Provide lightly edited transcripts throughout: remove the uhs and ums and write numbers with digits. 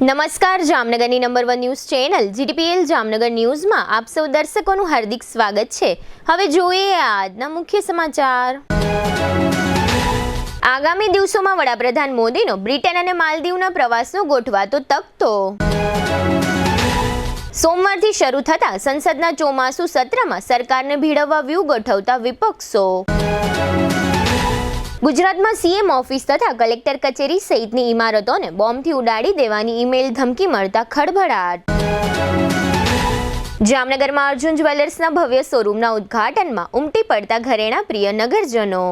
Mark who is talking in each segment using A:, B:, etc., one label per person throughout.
A: નમસ્કાર, જામનગરની number 1 news channel GTPL Jamnagar ન્યૂઝમાં આપ સૌ દર્શકોનું હાર્દિક સ્વાગત છે। હવે જોઈએ આજના મુખ્ય સમાચાર। આગામી દિવસોમાં વડાપ્રધાન મોદીનો બ્રિટન અને માલદીવના પ્રવાસનો ગોઠવાતો તકતો। સોમવારથી શરૂ થતા સંસદના ચોમાસુ સત્રમાં સરકારને ભીડવવા વ્યૂહ ગોઠવતા વિપક્ષો। ગુજરાતમાં સીએમ ઓફિસ તથા કલેક્ટર કચેરી સહિતની ઇમારતોને બોમ્બથી ઉડાડી દેવાની ઈમેલ ધમકી મળતા ખળભળાટ। જામનગરમાં અર્જુન જ્વેલર્સના ભવ્ય શોરૂમના ઉદ્ઘાટનમાં ઉમટી પડતા ઘરેણા પ્રિય નગરજનો।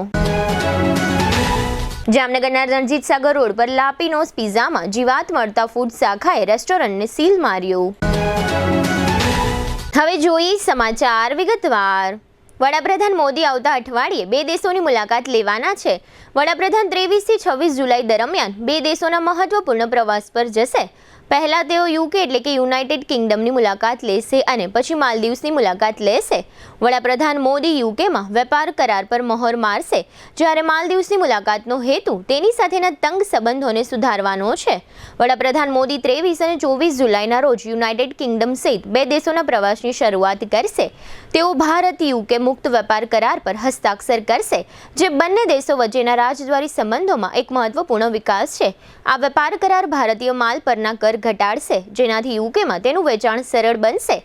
A: જામનગરના રણજીત સાગર રોડ પર લાપીનોસ પિઝામાં જીવાત મળતા ફૂડ શાખાએ રેસ્ટોરન્ટને સીલ માર્યું। હવે જોઈએ સમાચાર વિગતવાર। વડાપ્રધાન મોદી આવતા અઠવાડિયે 2 દેશોની મુલાકાત લેવાના છે। વડાપ્રધાન 23 થી 26 જુલાઈ દરમિયાન 2 દેશોના મહત્વપૂર્ણ પ્રવાસ પર જશે। પહેલા તેઓ યુકે એટલે કે યુનાઇટેડ કિંગડમની મુલાકાત લેશે અને પછી માલદીવ્સની મુલાકાત લેશે। વડાપ્રધાન મોદી યુકેમાં વેપાર કરાર પર મહોર મારશે, જ્યારે માલદીવ્સની મુલાકાતનો હેતુ તેની સાથેના તંગ સંબંધોને સુધારવાનો છે। વડાપ્રધાન મોદી 23 અને 24 જુલાઈના રોજ યુનાઇટેડ કિંગડમ સહિત 2 દેશોના પ્રવાસની શરૂઆત કરશે। તેઓ ભારત યુકે મુક્ત વેપાર કરાર પર હસ્તાક્ષર કરશે, જે બંને દેશો વચ્ચેના રાજદ્વારી સંબંધોમાં એક મહત્વપૂર્ણ વિકાસ છે। આ વેપાર કરાર ભારતીય માલ પરના કર ઘટાડશે, જેનાથી યુકેમાં તેનું વેચાણ સરળ બનશે।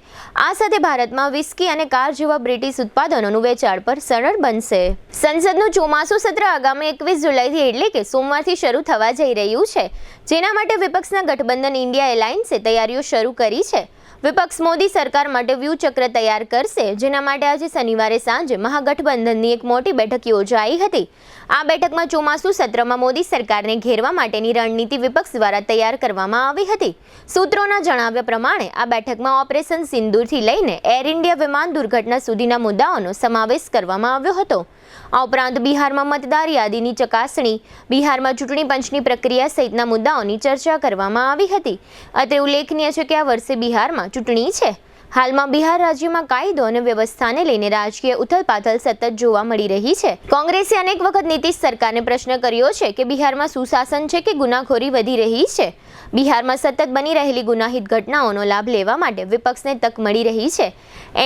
A: આ સાથે ભારતમાં વિસ્કી અને કાર જેવા બ્રિટિશ ઉત્પાદનોનું વેચાણ પર સરળ બનશે। સંસદનું ચોમાસું સત્ર આગામી 21 જુલાઈથી એટલે કે સોમવારથી શરૂ થવા જઈ રહ્યું છે, જેના માટે વિપક્ષના ગઠબંધન ઇન્ડિયા એલાયન્સે તૈયારીઓ શરૂ કરી છે। વિપક્ષ મોદી સરકાર માટે વ્યૂહ ચક્ર તૈયાર કરશે, જેના માટે આજે શનિવારે સાંજે મહાગઠબંધનની એક મોટી બેઠક યોજાઈ હતી। આ બેઠકમાં ચોમાસુ સત્રમાં મોદી સરકારને ઘેરવા માટેની રણનીતિ વિપક્ષ દ્વારા તૈયાર કરવામાં આવી હતી। સૂત્રોના જણાવ્યા પ્રમાણે આ બેઠકમાં ઓપરેશન સિંદૂરથી લઈને એર ઇન્ડિયા વિમાન દુર્ઘટના સુધીના મુદ્દાઓનો સમાવેશ કરવામાં આવ્યો હતો। આ ઉપરાંત બિહારમાં મતદાર યાદીની ચકાસણી, બિહારમાં ચૂંટણી પંચની પ્રક્રિયા સહિતના મુદ્દાઓની ચર્ચા કરવામાં આવી હતી। અત્રે ઉલ્લેખનીય છે કે આ વર્ષે બિહારમાં ચૂંટણી છે। હાલમાં બિહાર રાજ્યમાં કાયદો અને વ્યવસ્થાને લઈને રાજકીય ઉથલપાથલ સતત જોવા મળી રહી છે। કોંગ્રેસે અનેક વખત નીતિશ સરકારને પ્રશ્ન કર્યો છે કે બિહારમાં સુશાસન છે કે ગુનાખોરી વધી રહી છે। બિહારમાં સતત બની રહેલી ગુનાહિત ઘટનાઓનો લાભ લેવા માટે વિપક્ષને તક મળી રહી છે।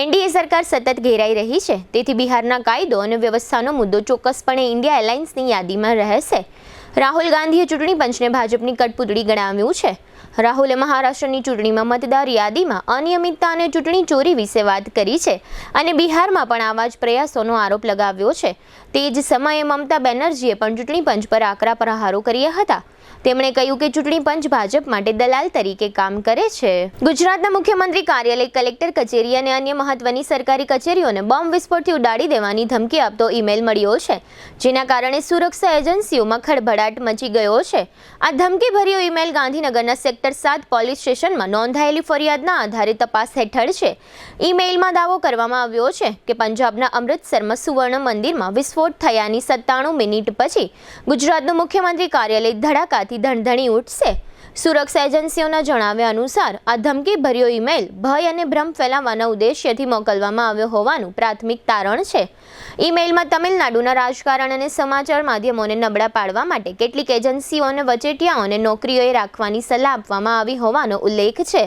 A: એનડીએ સરકાર સતત ઘેરાઈ રહી છે, તેથી બિહારના કાયદો અને વ્યવસ્થાનો મુદ્દો ચોક્કસપણે ઇન્ડિયા એલાયન્સની યાદીમાં રહેશે। રાહુલ ગાંધીએ ચૂંટણી પંચને ભાજપની કઠપૂતળી ગણાવ્યું છે। રાહુલે મહારાષ્ટ્રની ચૂંટણીમાં મતદાર યાદીમાં અનિયમિતતા અને ચૂંટણી ચોરી વિશે વાત કરી છે અને બિહારમાં પણ આવા જ પ્રયાસોનો આરોપ લગાવ્યો છે। તે જ સમયે મમતા બેનર્જીએ પણ ચૂંટણી પંચ પર આકરા પ્રહારો કર્યા હતા। તેમણે કહ્યું કે ચૂંટણી પંચ ભાજપ માટે દલાલ તરીકે કામ કરે છે। ગુજરાતના મુખ્યમંત્રી કાર્યાલય, કલેક્ટર કચેરી અને અન્ય મહત્વની સરકારી કચેરીઓને બોમ્બ વિસ્ફોટથી ઉડાડી દેવાની ધમકી આપતો ઈમેલ મળ્યો છે, જેના કારણે સુરક્ષા એજન્સીઓમાં ખળભળાટ મચી ગયો છે। આ ધમકીભર્યો ઈમેલ ગાંધીનગરના સેક્ટર 7 પોલીસ સ્ટેશનમાં નોંધાયેલી ફરિયાદના આધારે તપાસ હેઠળ છે। ઈમેલમાં દાવો કરવામાં આવ્યો છે કે પંજાબના અમૃતસરમાં સુવર્ણ મંદિરમાં વિસ્ફોટ થયાની 97 મિનિટ પછી ગુજરાતનું મુખ્યમંત્રી કાર્યાલય ધડાકાથી ધણધણી ઉઠશે। સુરક્ષા એજન્સીઓના જણાવ્યા અનુસાર આ ધમકીભર્યો ઈમેલ ભય અને ભ્રમ ફેલાવવાના ઉદ્દેશ્યથી મોકલવામાં આવ્યો હોવાનું પ્રાથમિક તારણ છે। ઈમેલમાં તમિલનાડુના રાજકારણ અને સમાચાર માધ્યમોને નબળા પાડવા માટે કેટલીક એજન્સીઓ અને વચેટિયાઓને નોકરીઓએ રાખવાની સલાહ આપવામાં આવી હોવાનો ઉલ્લેખ છે।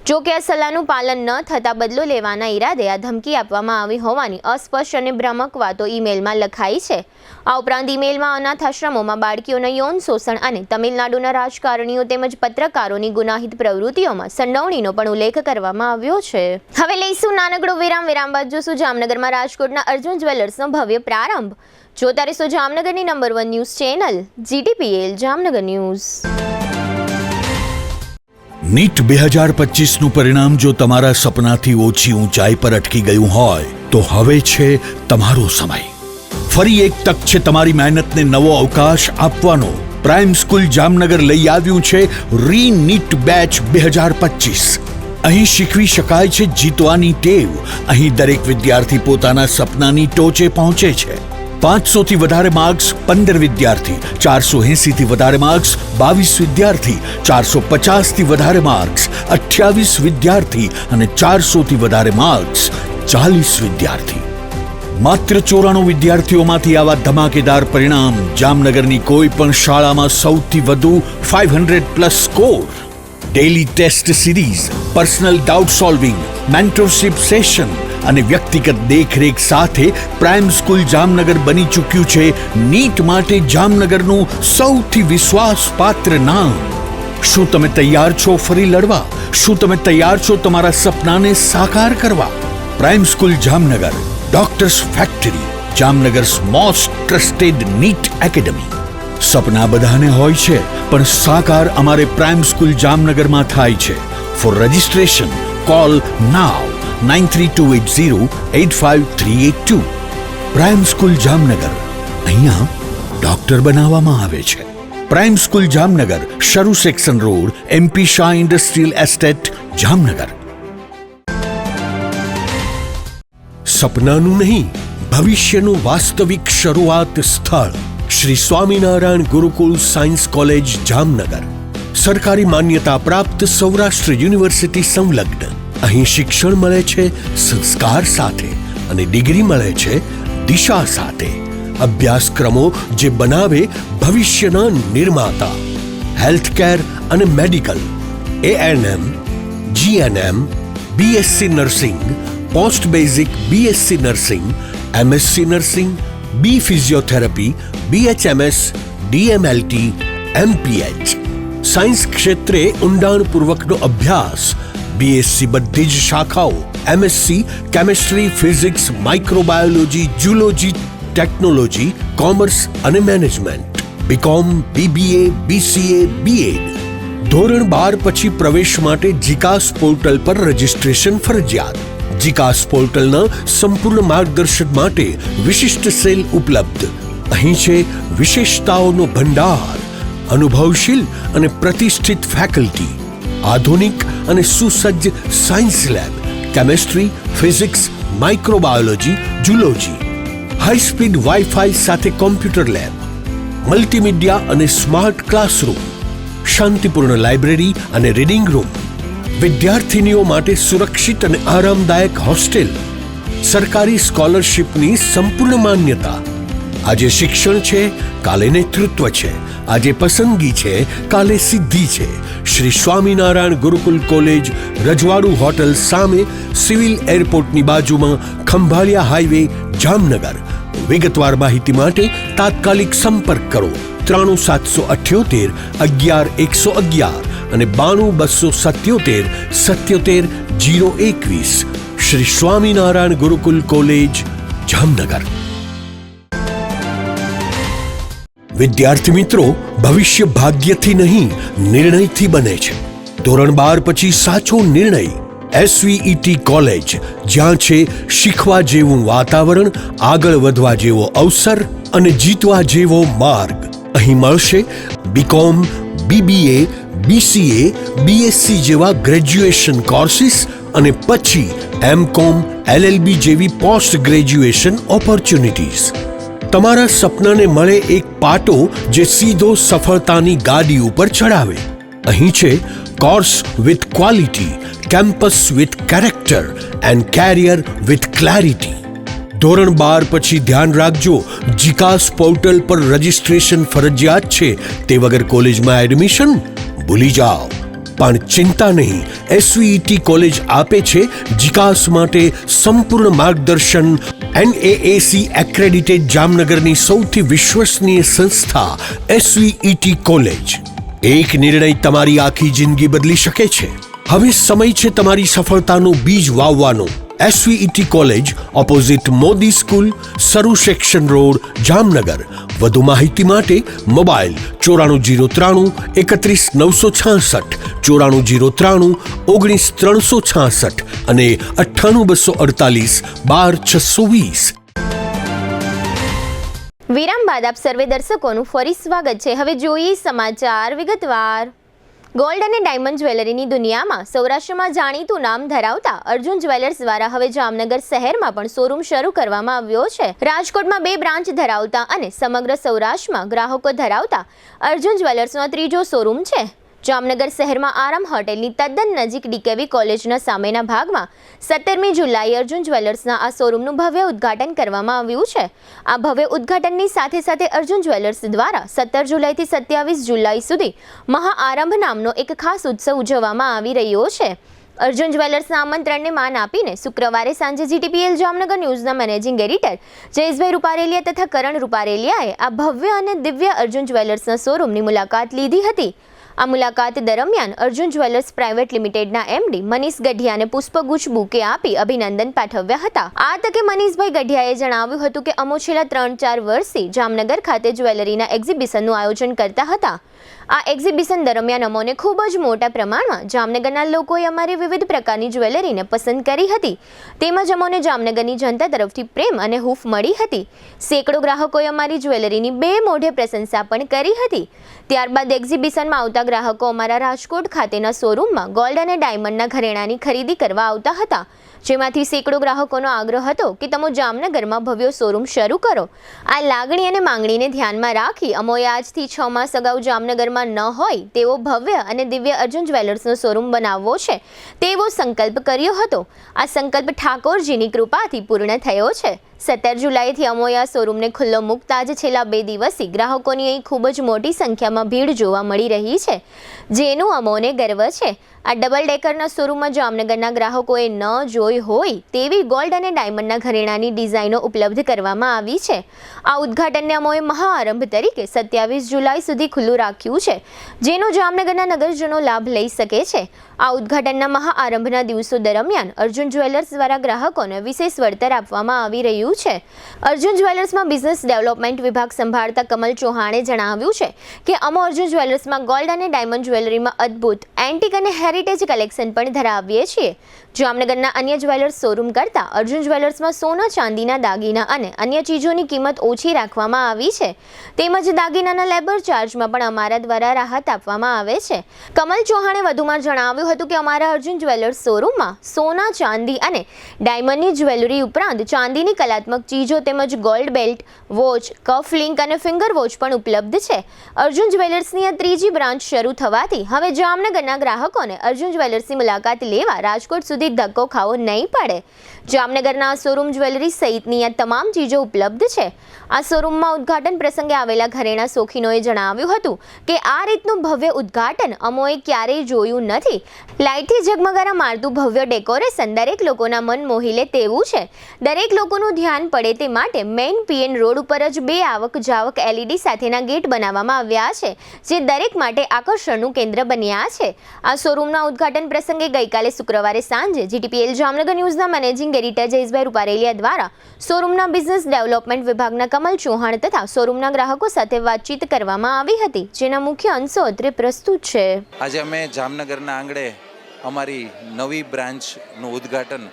A: જો કે આ સલાહનું પાલન ન થતાં બદલો લેવાના ઈરાદે આ ધમકી આપવામાં આવી હોવાની અસ્પષ્ટ અને ભ્રામક વાતો ઈમેલમાં લખાઈ છે। આ ઉપરાંત ઈમેલમાં અનાથ આશ્રમોમાં બાળકીઓના યૌન શોષણ અને તમિલનાડુના રાજકારણીઓ તેમજ પત્રકારોની ગુનાહિત પ્રવૃત્તિઓમાં સંડોવણીનો પણ ઉલ્લેખ કરવામાં આવ્યો છે। હવે લઈશું નાનકડો વિરામ બાદ જોશું જામનગરમાં રાજકોટના અર્જુન જ્વેલર્સનો ભવ્ય પ્રારંભ। જોતા રહેશો જામનગરની number 1 news channel GTPL Jamnagar news.
B: NEET 2025નું પરિણામ જો તમારા સપનાથી ઓછી ઊંચાઈ પર અટકી ગયું હોય તો હવે છે તમારો સમય। ફરી એક તક છે તમારી મહેનતને નવો અવકાશ આપવાનો। પ્રાઇમ સ્કૂલ જામનગર લઈ આવ્યું છે રી નીટ બેચ 2025। અહીં શીખવી શકાય છે જીતવાની ટેવ। અહીં દરેક વિદ્યાર્થી પોતાના સપનાની ટોચે પહોંચે છે। 500 થી વધારે માર્ક્સ 15 વિદ્યાર્થી, 480 થી વધારે માર્ક્સ 22 વિદ્યાર્થી, 450 થી વધારે માર્ક્સ 28 વિદ્યાર્થી અને 400 થી વધારે માર્ક્સ 40 વિદ્યાર્થી। માત્ર 94 વિદ્યાર્થીઓમાંથી આવા ધમાકેદાર પરિણામ। જામનગરની કોઈ પણ શાળામાં સૌથી વધુ 500+ score. Daily test series, personal doubt solving, mentorship session અને વ્યક્તિગત દેખરેખ સાથે પ્રાઇમ સ્કૂલ જામનગર બની ચૂક્યું છે નીટ માટે જામનગરનું સૌથી વિશ્વાસપાત્ર નામ. શું તમે તૈયાર છો ફરી લડવા? શું તમે તૈયાર છો તમારા સપનાને સાકાર કરવા? Prime school Jamnagar, doctors factory, Jamnagar's most trusted NEET academy. સપના બધાને હોય છે, પણ સાકાર અમારે પ્રાઇમ સ્કૂલ જામનગરમાં થાય છે. For registration call now 9328085382. Prime school Jamnagar, અહીંયા ડોક્ટર બનાવવામાં આવે છે. Prime school Jamnagar, Saru section road, MP Shah industrial estate, Jamnagar.
C: સપનાનું નહીં, ભવિષ્યનું વાસ્તવિક શરૂઆત સ્થળ શ્રી સ્વામિનારાયણ ગુરુકુળ સાયન્સ કોલેજ જામનગર. સરકારી માન્યતા પ્રાપ્ત સૌરાષ્ટ્ર યુનિવર્સિટી સંલગ્ન. અહીં શિક્ષણ મળે છે સંસ્કાર સાથે અને ડિગ્રી મળે છે દિશા સાથે. અભ્યાસક્રમો જે બનાવે ભવિષ્યના નિર્માતા. હેલ્થકેર અને medical, ANM, GNM, BSc nursing, post basic BSc nursing, MSc nursing, B physiotherapy, BHMS, DMLT, MPH. Science ક્ષેત્રે ઊંડાણપૂર્વકનો અભ્યાસ. BSc બધી જ શાખાઓ, MSc chemistry, physics, microbiology, zoology, technology, commerce અને management. BCom, BBA, BCA, BEd. ધોરણ 12 પછી પ્રવેશ માટે જીકાસ પોર્ટલ પર રજિસ્ટ્રેશન ફરજિયાત. જીકાસ પોર્ટલના સંપૂર્ણ માર્ગદર્શન માટે વિશિષ્ટ સેલ ઉપલબ્ધ. અહીં છે વિશેષતાઓનો ભંડાર, અનુભવશીલ અને પ્રતિષ્ઠિત ફેકલ્ટી, આધુનિક અને સુસજ્જ science lab, chemistry, physics, microbiology, zoology, high speed wifi સાથે કોમ્પ્યુટર લેબ, મલ્ટીમીડિયા અને સ્માર્ટ ક્લાસરૂમ, શાંતિપૂર્ણ લાઇબ્રેરી અને રીડિંગ રૂમ, વિદ્યાર્થીનીઓ માટે સુરક્ષિત અને આરામદાયક હોસ્ટેલ, સરકારી સ્કોલરશિપની સંપૂર્ણ માન્યતા. આજે શિક્ષણ છે, કાલે નેતૃત્વ છે. આજે પસંદગી છે, કાલે સિદ્ધિ છે. શ્રી સ્વામિનારાયણ ગુરુકુલ કોલેજ, રજવાડુ હોટલ સામે, સિવિલ એરપોર્ટની બાજુમાં, ખંભાળિયા હાઈવે, જામનગર. વિગતવાર માહિતી માટે તાત્કાલિક સંપર્ક કરો 93778 11111 અને 92277 77 021. શ્રી સ્વામિનારાયણ ગુરુકુલ કોલેજ, જામનગર. વિદ્યાર્થી મિત્રો, ભવિષ્ય ભાગ્યથી નહીં, નિર્ણયથી બને છે. ધોરણ 12 પછી સાચો નિર્ણય. SVET કોલેજ, જ્યાં છે શીખવા જેવું વાતાવરણ, આગળ વધવા જેવો અવસર અને જીતવા જેવો માર્ગ. અહીં મળશે BCom, BBA, BCA, BSc જેવા ગ્રેજ્યુએશન કોર્સિસ અને પછી MCom, LLB જેવી પોસ્ટ ગ્રેજ્યુએશન ઓપોર્ચ્યુનિટીઝ. તમારા સપનાને મળે એક પાટો જે સીધો સફળતાની ગાડી ઉપર ચડાવે. અહીં છે course with quality, campus with character and carrier with clarity. ધોરણ 12 પછી ધ્યાન રાખજો, જીકાસ પોર્ટલ પર રજિસ્ટ્રેશન ફરજિયાત છે. તે વગર કોલેજમાં એડમિશન ભૂલી જાઓ. પણ ચિંતા નહીં, SVET કોલેજ આપે છે જીકાસ માટે સંપૂર્ણ માર્ગદર્શન. NAAC એક્રેડિટેડ જામનગરની સૌથી વિશ્વસનીય સંસ્થા SVET કોલેજ. એક નિર્ણય તમારી આખી જિંદગી બદલી શકે છે. હવે સમય છે તમારી સફળતાનું બીજ વાવવાનો. SVET college, opposite Modi school, શરૂ સેક્શન રોડ, જામનગર. વધુ માહિતી માટે મોબાઈલ 94093 31966, 94093 19366 અને 98248 12620.
A: વિરામ બાદ આપ સર્વે દર્શકોનું ફરી સ્વાગત છે. હવે જોઈએ સમાચાર વિગતવાર. ગોલ્ડ અને ડાયમંડ જ્વેલરીની દુનિયામાં સૌરાષ્ટ્રમાં જાણીતું નામ ધરાવતા અર્જુન જ્વેલર્સ દ્વારા હવે જામનગર શહેરમાં પણ શોરૂમ શરૂ કરવામાં આવ્યો છે. રાજકોટમાં 2 બ્રાન્ચ ધરાવતા અને સમગ્ર સૌરાષ્ટ્રમાં ગ્રાહકો ધરાવતા અર્જુન જ્વેલર્સનો ત્રીજો શોરૂમ છે. જામનગર શહેરમાં આરામ હોટેલની તદ્દન નજીક ડીકેવી કોલેજના સામેના ભાગમાં 17મી જુલાઈએ અર્જુન જ્વેલર્સના આ શોરૂમનું ભવ્ય ઉદ્ઘાટન કરવામાં આવ્યું છે. આ ભવ્ય ઉદ્ઘાટનની સાથે સાથે અર્જુન જ્વેલર્સ દ્વારા 17 જુલાઈથી 27 જુલાઈ સુધી મહાઆરંભ નામનો એક ખાસ ઉત્સવ ઉજવવામાં આવી રહ્યો છે. અર્જુન જ્વેલર્સના આમંત્રણને માન આપીને શુક્રવારે સાંજે જીટીપીએલ જામનગર ન્યૂઝના મેનેજિંગ એડિટર જયેશભાઈ રૂપારેલિયા તથા કરણ રૂપારેલિયાએ આ ભવ્ય અને દિવ્ય અર્જુન જ્વેલર્સના શોરૂમની મુલાકાત લીધી હતી. આ મુલાકાત દરમિયાન અર્જુન જ્વેલર્સ પ્રાઇવેટ લિમિટેડના એમડી મનીષ ગઢિયાને પુષ્પગુચ્છ બુકે આપી અભિનંદન પાઠવ્યા હતા. આ તકે મનીષભાઈ ગઢિયાએ જણાવ્યું હતું કે અમો છેલ્લા 3-4 વર્ષથી જામનગર ખાતે જ્વેલરીના એક્ઝિબિશનનું આયોજન કરતા હતા. આ એક્ઝિબિશન દરમિયાન અમોને ખૂબ જ મોટા પ્રમાણમાં જામનગરના લોકોએ અમારી વિવિધ પ્રકારની જ્વેલરીને પસંદ કરી હતી. તેમજ અમોને જામનગરની જનતા તરફથી પ્રેમ અને હૂફ મળી હતી. સેંકડો ગ્રાહકોએ અમારી જ્વેલરીની બે મોઢે પ્રશંસા પણ કરી હતી. ત્યારબાદ એક્ઝિબિશનમાં આવતા ગ્રાહકો અમારા રાજકોટ ખાતેના શોરૂમમાં ગોલ્ડ અને ડાયમંડના ઘરેણાંની ખરીદી કરવા આવતા હતા. જેમાંથી સેંકડો ગ્રાહકોનો આગ્રહ હતો કે તમે જામનગરમાં ભવ્ય શોરૂમ શરૂ કરો. આ લાગણી અને માંગણીને ધ્યાનમાં રાખી અમોએ આજથી 6 માસ અગાઉ જામનગરમાં ન હોય તેવો ભવ્ય અને દિવ્ય અર્જુન જ્વેલર્સનો શોરૂમ બનાવવો છે તેવો સંકલ્પ કર્યો હતો. આ સંકલ્પ ઠાકોરજીની કૃપાથી પૂર્ણ થયો છે. 17 જુલાઈથી અમોએ આ શોરૂમને ખુલ્લો મૂકતા જ છેલ્લા 2 દિવસથી ગ્રાહકોની અહીં ખૂબ જ મોટી સંખ્યામાં ભીડ જોવા મળી રહી છે, જેનું અમોને ગર્વ છે. આ ડબલ ડેકરના શોરૂમમાં જામનગરના ગ્રાહકોએ ન જોઈ હોય તેવી ગોલ્ડ અને ડાયમંડના ઘરેણાંની ડિઝાઇનો ઉપલબ્ધ કરવામાં આવી છે. આ ઉદ્ઘાટનને અમોએ મહાઆરંભ તરીકે 27 જુલાઈ સુધી ખુલ્લું રાખ્યું છે, જેનો જામનગરના નગરજનો લાભ લઈ શકે છે. આ ઉદ્ઘાટનના મહાઆરંભના દિવસો દરમિયાન અર્જુન જ્વેલર્સ દ્વારા ગ્રાહકોને વિશેષ વળતર આપવામાં આવી રહ્યું છે. અર્જુન જ્વેલર્સમાં બિઝનેસ ડેવલપમેન્ટ વિભાગ સંભાળતા કમલ ચૌહાણે જણાવ્યું છે કે અમો અર્જુન જ્વેલર્સમાં ગોલ્ડ અને ડાયમંડ જ્વેલરીમાં અદ્ભુત એન્ટિક અને હેરિટેજ કલેક્શન પણ ધરાવીએ છીએ. જામનગરના અન્ય જ્વેલર્સ શોરૂમ કરતાં અર્જુન જ્વેલર્સમાં સોના ચાંદીના દાગીના અને અન્ય ચીજોની કિંમત ઓછી રાખવામાં આવી છે. તેમજ દાગીનાના લેબર ચાર્જમાં પણ અમારા દ્વારા રાહત આપવામાં આવે છે. કમલ ચૌહાણે વધુમાં જણાવ્યું હતું કે અમારા અર્જુન જ્વેલર્સ શોરૂમમાં સોના ચાંદી અને ડાયમંડની જ્વેલરી ઉપરાંત ચાંદીની કલાત્મક ચીજો તેમજ ગોલ્ડ બેલ્ટ, વોચ, કફ લિંક અને ફિંગર વોચ પણ ઉપલબ્ધ છે. અર્જુન જ્વેલર્સની આ ત્રીજી બ્રાન્ચ શરૂ થવાથી હવે જામનગરના ગ્રાહકોને અર્જુન જ્વેલર્સની મુલાકાત લેવા રાજકોટ સુધી ધક્કો ખાવો નહીં પડે. જામનગરના આ શોરૂમ જ્વેલરી સહિતની આ તમામ ચીજો ઉપલબ્ધ છે. આ શોરૂમમાં ઉદ્ઘાટન પ્રસંગે આવેલા ઘરેણા શોખીનોએ જણાવ્યું હતું કે આ રીતનું ભવ્ય ઉદ્ઘાટન અમોએ ક્યારેય જોયું નથી. લાઇટથી ઝગમગારા મારતું ભવ્ય ડેકોરેશન દરેક લોકોના મન મોહી લે તેવું છે. દરેક લોકોનું ધ્યાન પડે તે માટે મેઇન પીએન રોડ ઉપર જ 2 આવક જાવક LED સાથેના ગેટ બનાવવામાં આવ્યા છે, જે દરેક માટે આકર્ષણનું કેન્દ્ર બન્યા છે. આ શોરૂમના ઉદ્ઘાટન પ્રસંગે ગઈકાલે શુક્રવારે સાંજે જીટીપીએલ જામનગર ન્યૂઝના મેનેજિંગ એડિટર જયેશભાઈ રૂપારેલિયા દ્વારા શોરૂમના બિઝનેસ ડેવલપમેન્ટ વિભાગના કમલ ચૌહાણ તથા શોરૂમના ગ્રાહકો સાથે વાતચીત કરવામાં આવી હતી, જેના મુખ્ય અંશો અત્રે પ્રસ્તુત છે.
D: આજે અમે જામનગરના આંગણે અમારી નવી બ્રાન્ચનું ઉદ્ઘાટન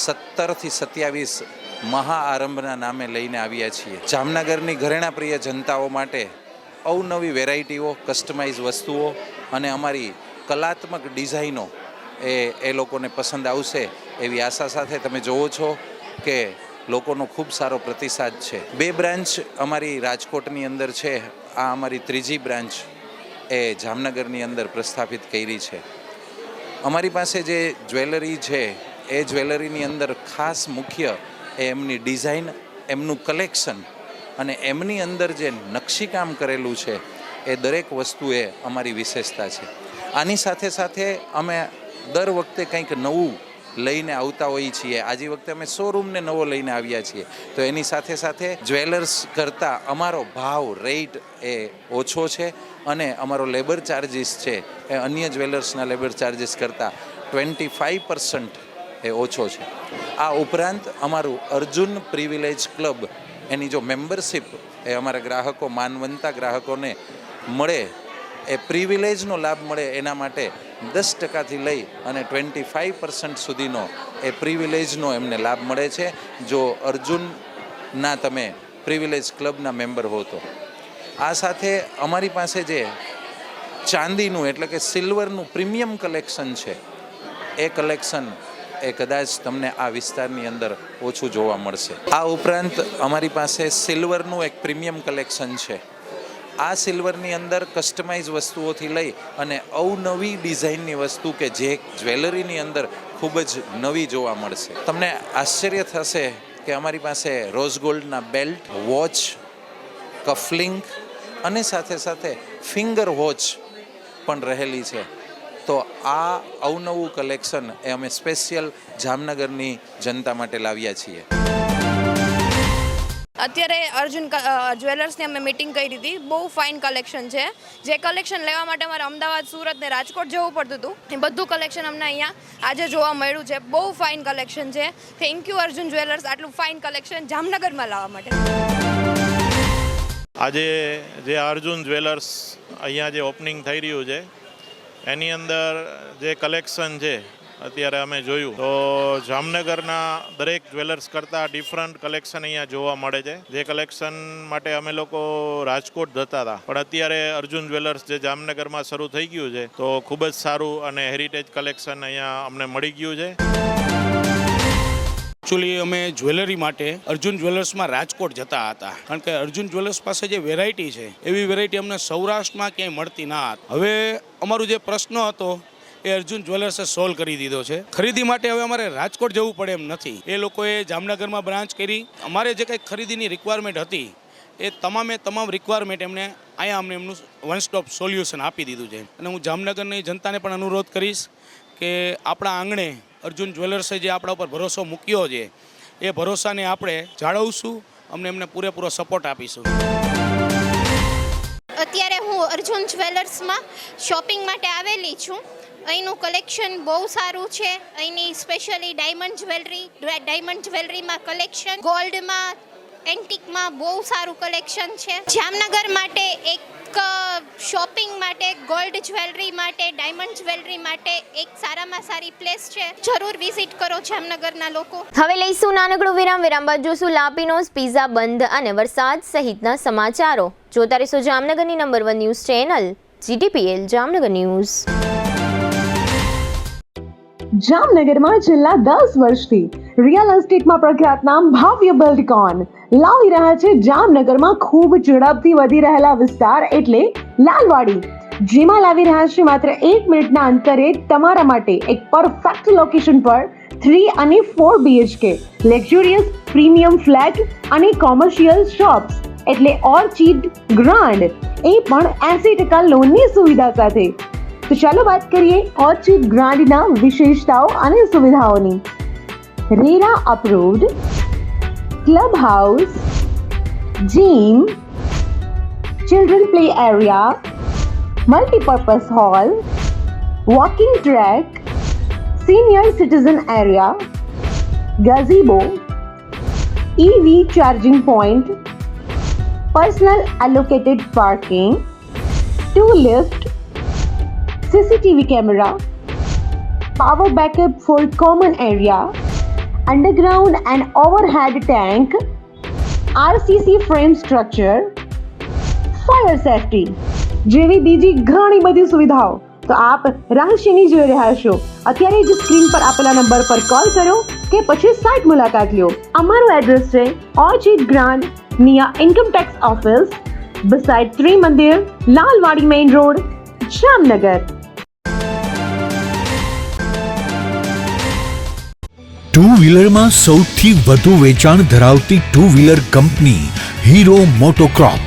D: 17 થી 27 મહાઆરંભના નામે લઈને આવ્યા છીએ. જામનગરની ઘરેણા પ્રિય જનતાઓ માટે અવનવી વેરાયટીઓ, કસ્ટમાઇઝ વસ્તુઓ અને અમારી કલાત્મક ડિઝાઇનો એ લોકોને પસંદ આવશે એવી આશા સાથે તમે જોવો છો કે લોકોનો ખૂબ સારો પ્રતિસાદ છે. 2 બ્રાન્ચ અમારી રાજકોટની અંદર છે. આ અમારી ત્રીજી બ્રાન્ચ એ જામનગરની અંદર પ્રસ્થાપિત કરી છે. અમારી પાસે જે જ્વેલરી છે એ જ્વેલરીની અંદર ખાસ મુખ્ય એ એમની ડિઝાઇન, એમનું કલેક્શન અને એમની અંદર જે નકશીકામ કરેલું છે એ દરેક વસ્તુ એ અમારી વિશેષતા છે. આની સાથે સાથે અમે દર વખતે કંઈક નવું લઈને આવતા હોઈએ છીએ. આજે વખતે અમે શોરૂમને નવો લઈને આવ્યા છીએ, તો એની સાથે સાથે જ્વેલર્સ કરતાં અમારો ભાવ રેટ એ ઓછો છે અને અમારો લેબર ચાર્જિસ છે એ અન્ય જ્વેલર્સના લેબર ચાર્જિસ કરતાં 25% એ ઓછો છે. આ ઉપરાંત અમારું અર્જુન પ્રિવિલેજ ક્લબ એની જો મેમ્બરશિપ એ અમારા ગ્રાહકો, માનવંતા ગ્રાહકોને મળે, એ પ્રિવિલેજનો લાભ મળે એના માટે 10% લઈ અને 25% સુધીનો એ પ્રિવિલેજનો એમને લાભ મળે છે જો અર્જુનના તમે પ્રિવિલેજ ક્લબના મેમ્બર હો તો. આ સાથે અમારી પાસે જે ચાંદીનું એટલે કે સિલ્વરનું પ્રીમિયમ કલેક્શન છે એ કલેક્શન એ કદાચ તમને આ વિસ્તારની અંદર ઓછું જોવા મળશે. આ ઉપરાંત અમારી પાસે સિલ્વરનું એક પ્રીમિયમ કલેક્શન છે આ સિલ્વરની અંદર કસ્ટમાઇઝ વસ્તુઓથી લઈ અને અવનવી ડિઝાઇનની વસ્તુ કે જે જ્વેલરીની અંદર ખૂબ જ નવી જોવા મળશે. તમને આશ્ચર્ય થશે કે અમારી પાસે રોઝ ગોલ્ડના બેલ્ટ, વોચ, કફલિંગ અને સાથે સાથે ફિંગર વોચ પણ રહેલી છે. તો આ અવનવું કલેક્શન એ અમે સ્પેશિયલ જામનગરની જનતા માટે લાવ્યા છીએ.
E: અત્યારે અર્જુન જ્વેલર્સની અમે મિટિંગ કરી હતી. બહુ ફાઇન કલેક્શન છે. જે કલેક્શન લેવા માટે અમારે અમદાવાદ, સુરત ને રાજકોટ જવું પડતું હતું, એ બધું કલેક્શન અમને અહીંયા આજે જોવા મળ્યું છે. બહુ ફાઇન કલેક્શન છે. થેન્ક યુ અર્જુન જ્વેલર્સ આટલું ફાઇન કલેક્શન જામનગરમાં લાવવા માટે.
F: આજે જે અર્જુન જ્વેલર્સ અહીંયા જે ઓપનિંગ થઈ રહ્યું છે એની અંદર જે કલેક્શન છે અત્યારે અમે જોયું તો જામનગરના દરેક જ્વેલર્સ કરતાં ડિફરન્ટ કલેક્શન અહીંયા જોવા મળે છે. જે કલેક્શન માટે અમે લોકો રાજકોટ જતા હતા, પણ અત્યારે અર્જુન જ્વેલર્સ જે જામનગરમાં શરૂ થઈ ગયું છે તો ખૂબ જ સારું અને હેરિટેજ કલેક્શન અહીંયા અમને મળી ગયું છે.
G: એકચ્યુઅલી અમે જ્વેલરી માટે અર્જુન જ્વેલર્સમાં રાજકોટ જતા હતા, કારણ કે અર્જુન જ્વેલર્સ પાસે જે વેરાયટી છે એવી વેરાયટી અમને સૌરાષ્ટ્રમાં ક્યાંય મળતી ના હતી. હવે અમારું જે પ્રશ્ન હતો એ અર્જુન જ્વેલર્સે સોલ્વ કરી દીધો છે. ખરીદી માટે હવે અમારે રાજકોટ જવું પડે એમ નથી. એ લોકોએ જામનગરમાં બ્રાન્ચ કરી. અમારે જે કંઈક ખરીદીની રિક્વાયરમેન્ટ હતી એ તમામ રિક્વાયરમેન્ટ એમને અહીંયા અમને એમનું વન સ્ટોપ સોલ્યુશન આપી દીધું છે. અને હું જામનગરની જનતાને પણ અનુરોધ કરીશ કે આપણા આંગણે અર્જુન જ્વેલર્સે જે આપણા ઉપર ભરોસો મૂક્યો છે એ ભરોસાને આપણે જાળવશું, અમને એમને પૂરેપૂરો સપોર્ટ આપીશું.
H: અત્યારે હું અર્જુન જ્વેલર્સમાં શોપિંગ માટે આવેલી છું. અહીંનું કલેક્શન બહુ સારું છે. અહીંની સ્પેશિયલી ડાયમંડ જ્વેલરીમાં કલેક્શન, ગોલ્ડમાં, એન્ટિકમાં બહુ સારું કલેક્શન છે. જામનગર માટે એક શોપિંગ માટે, ગોલ્ડ જ્વેલરી માટે, ડાયમંડ જ્વેલરી માટે એક સારામાં સારી પ્લેસ છે. જરૂર વિઝિટ કરો જામનગરના લોકો.
A: હવે લઈશું નાનકડું વિરામ. વિરામ બાદ જોશું લાપીનોઝ પિઝા બંધ અને વરસાદ સહિતના સમાચારો. જોતા રહેશો જામનગરની number 1 news channel GTPL Jamnagar news.
I: જામનગરમાં છેલ્લા 10 વર્ષથી રિયલ એસ્ટેટમાં પ્રખ્યાત નામ ભવ્ય બિલ્ડકોન લાવી રહ્યા છે જામનગરમાં ખૂબ ઝડપથી વધી રહેલા વિસ્તાર એટલે લાલવાડી, જેમાં લાવી રહ્યા છે માત્ર 1 મિનિટના અંતરે તમારા માટે એક પરફેક્ટ લોકેશન પર 3 અને 4 BHK લક્ઝુરિયસ પ્રીમિયમ ફ્લેટ અને કોમર્શિયલ શોપ્સ એટલે ઓર્ચિડ ગ્રાન્ડ, એ પણ 80% લોનની સુવિધા સાથે. તો ચાલો વાત કરીએ ઓર્ચિડ ગ્રાન્ડના વિશેષતાઓ અને સુવિધાઓની. RERA approved, club house, gym, children play area, multipurpose hall, walking track, senior citizen area, gazebo, EV charging point, personal allocated parking, 2 lift, CCTV camera, power backup for common area, underground and overhead tank, RCC frame structure, fire safety જેવી બીજી ઘણી બધી સુવિધાઓ. તો આપ રહસ્યની જોઈ રહ્યા છો. અત્યારે જ સ્ક્રીન પર આપેલા નંબર પર કોલ કરો કે પછી સાઇટ મુલાકાત લો. અમારું એડ્રેસ છે Orchid Grand near income tax office, beside Trimandir, Lalwadi main road, Jamnagar.
B: Two વ્હીલરમાં સૌથી વધુ વેચાણ ધરાવતી two wheeler company Hero MotoCorp.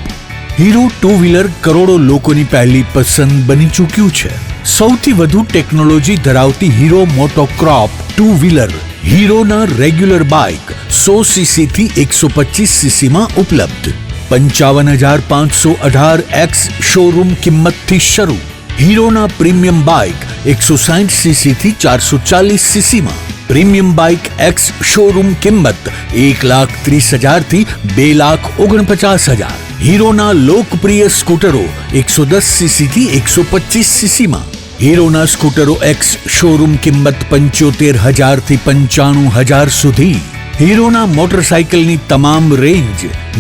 B: Hero two wheeler કરોડો લોકોની પહેલી પસંદ બની ચૂક્યું છે. સૌથી વધુ ટેકનોલોજી ધરાવતી હીરો મોટોક્રોપ ટુ વ્હીલર હીરોના રેગ્યુલર બાઇક 100cc થી 125cc માં ઉપલબ્ધ. 55,518 શોરૂમ કિંમતથી શરૂ. હીરોના પ્રીમિયમ બાઇક 160cc થી 440cc માં. પ્રીમિયમ બાઇક એક્સ શોરૂમ કિંમત 1,30,000 થી 2,49,000. હીરોના લોકપ્રિય સ્કૂટરો 110cc થી 125cc માં. હીરોના સ્કૂટરો એક્સ શોરૂમ કિંમત 75,000 થી 95,000 સુધી. હીરોના મોટરસાઇકલની તમામ રેન્જ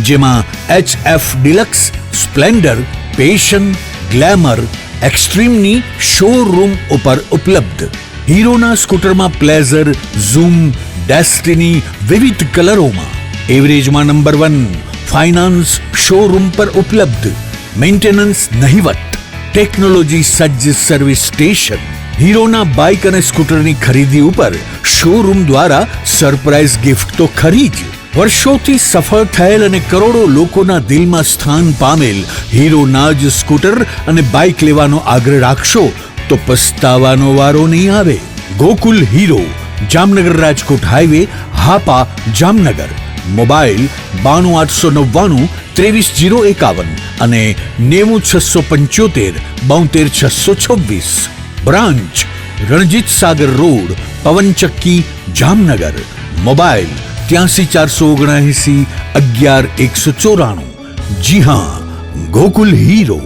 B: જેમાં HF deluxe, Splendor, Passion, Glamour, એક્સ્ટ્રીમની શોરૂમ ઉપર ઉપલબ્ધ. હીરોના સ્કૂટરમાં પ્લેઝર, ઝૂમ, ડેસ્ટિની વિવિધ કલરોમાં. એવરેજમાં નંબર 1 ફાઇનાન્સ શોરૂમ પર ઉપલબ્ધ. મેન્ટેનન્સ નહિવત, ટેકનોલોજી સજ્જ સર્વિસ સ્ટેશન. હીરોના બાઇક અને સ્કૂટરની ખરીદી ઉપર શોરૂમ દ્વારા સરપ્રાઇઝ ગિફ્ટ તો ખરી જ. વર્ષોથી સફળ થયેલ અને કરોડો લોકોના દિલમાં સ્થાન પામેલ હીરોના જ સ્કૂટર અને બાઇક લેવાનો આગ્રહ રાખશો તો પસ્તાવાનો વારો નહીં આવે. Gokul hero, Jamnagar Rajkot highway, Hapa, Jamnagar. Mobile 92 899 23 051 અને 90 675 72 626. Branch Ranjit Sagar road, પવનચક્કી, Jamnagar. Mobile 83 479 11 194. જી હા, ગોકુલ હીરો.